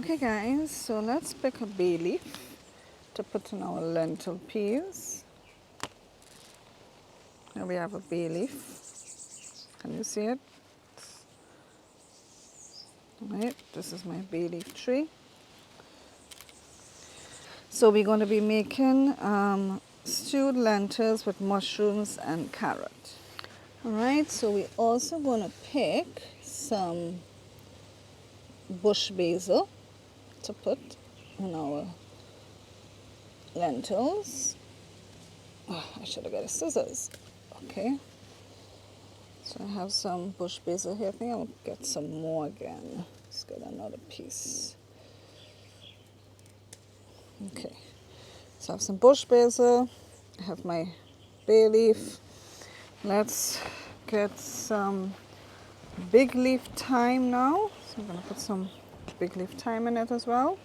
Okay guys, so let's pick a bay leaf to put in our lentil peas. Here we have a bay leaf. Can you see it? Right, this is my bay leaf tree. So we're going to be making stewed lentils with mushrooms and carrot. Alright, so we're also going to pick some bush basil to put in our lentils. Oh, I should have got a scissors. Okay. So I have some bush basil here. I think I'll get some more again. Let's get another piece. Okay. So I have some bush basil. I have my bay leaf. Let's get some big leaf thyme now. So I'm going to put some big leaf thyme in it as well.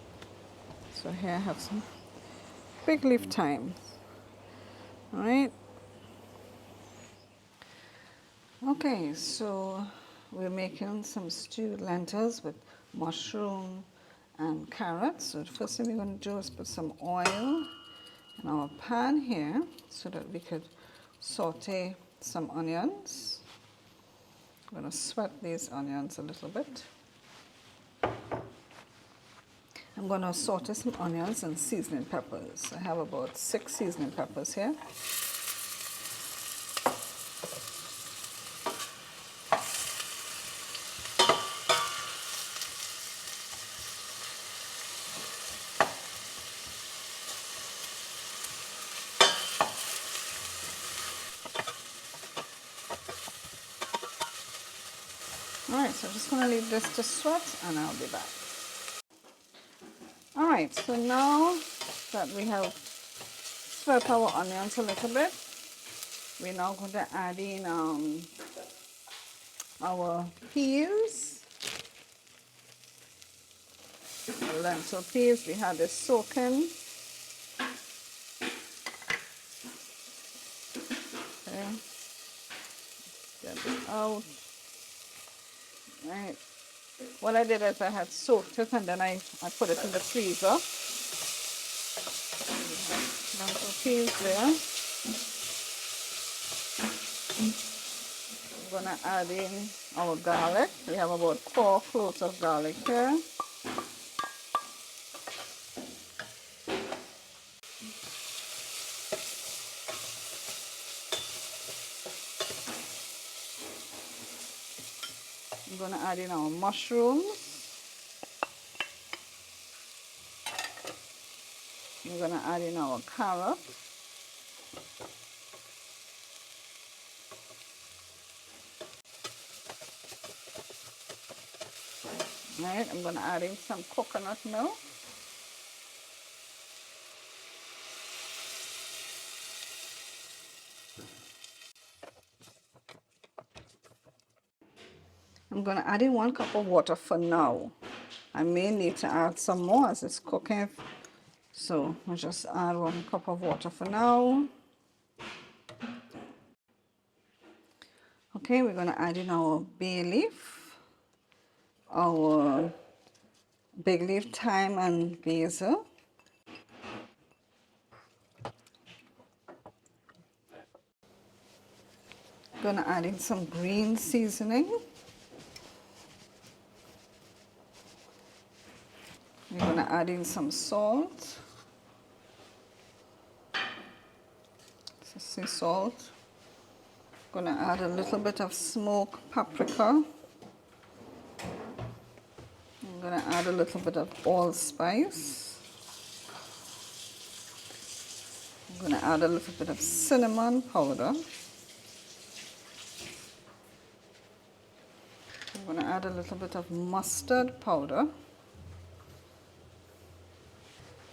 So here I have some big leaf thyme. All right. Okay, so we're making some stewed lentils with mushroom and carrots. So the first thing we're going to do is put some oil in our pan here so that we could saute some onions. I'm going to sweat these onions a little bit. I'm going to saute some onions and seasoning peppers. I have about 6 seasoning peppers here. Alright, so I'm just going to leave this to sweat and I'll be back. Alright, so now that we have sweat our onions a little bit, we're now going to add in our peas, the lentil peas. We had this soaking. Okay, get it out. Right. What I did is I had soaked it and then I put it in the freezer. Lentil peas there. I'm going to add in our garlic. We have about 4 cloves of garlic here. I'm going to add in our mushrooms. I'm going to add in our carrot. Right, I'm going to add in some coconut milk. I'm going to add in 1 cup of water for now. I may need to add some more as it's cooking. So I'll just add 1 cup of water for now. Okay, we're going to add in our bay leaf, our big leaf thyme and basil. I'm going to add in some green seasoning. We're going to add in some salt. Sea salt. I'm going to add a little bit of smoked paprika. I'm going to add a little bit of allspice. I'm going to add a little bit of cinnamon powder. I'm going to add a little bit of mustard powder.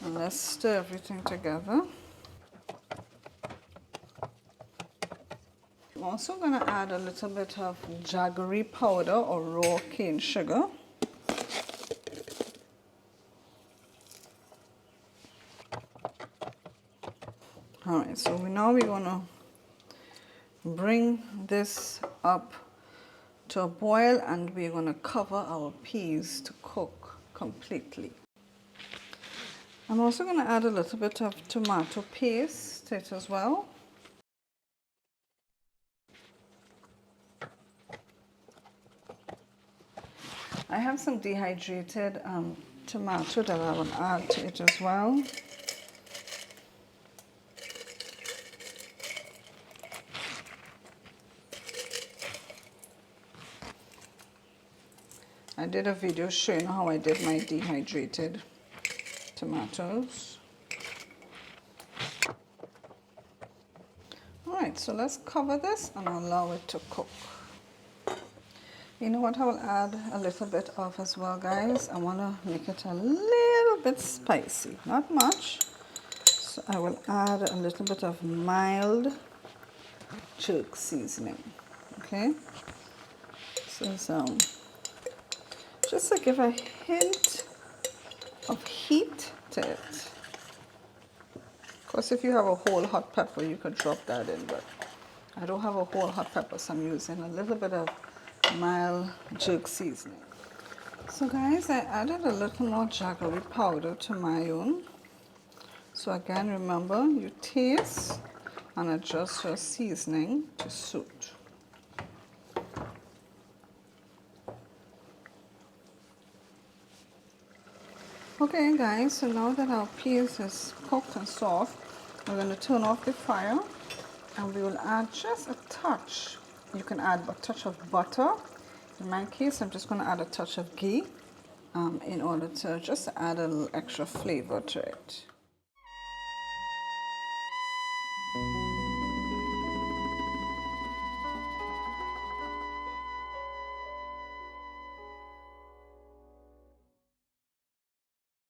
And let's stir everything together. I'm also going to add a little bit of jaggery powder or raw cane sugar. Alright, so now we're going to bring this up to a boil and we're going to cover our peas to cook completely. I'm also going to add a little bit of tomato paste to it as well. I have some dehydrated tomato that I will add to it as well. I did a video showing how I did my dehydrated tomatoes. Alright, so let's cover this and allow it to cook. You know what I will add a little bit of as well, guys? I want to make it a little bit spicy, not much. So I will add a little bit of mild jerk seasoning, okay? So just to give a hint of heat to it. Of course, if you have a whole hot pepper, you could drop that in, but I don't have a whole hot pepper, so I'm using a little bit of mild jerk seasoning. So guys, I added a little more jaggery powder to my own. So again, remember, you taste and adjust your seasoning to suit. Okay guys, so now that our peas is cooked and soft, we're going to turn off the fire and we will add just a touch. You can add a touch of butter. In my case, I'm just going to add a touch of ghee in order to just add a little extra flavor to it.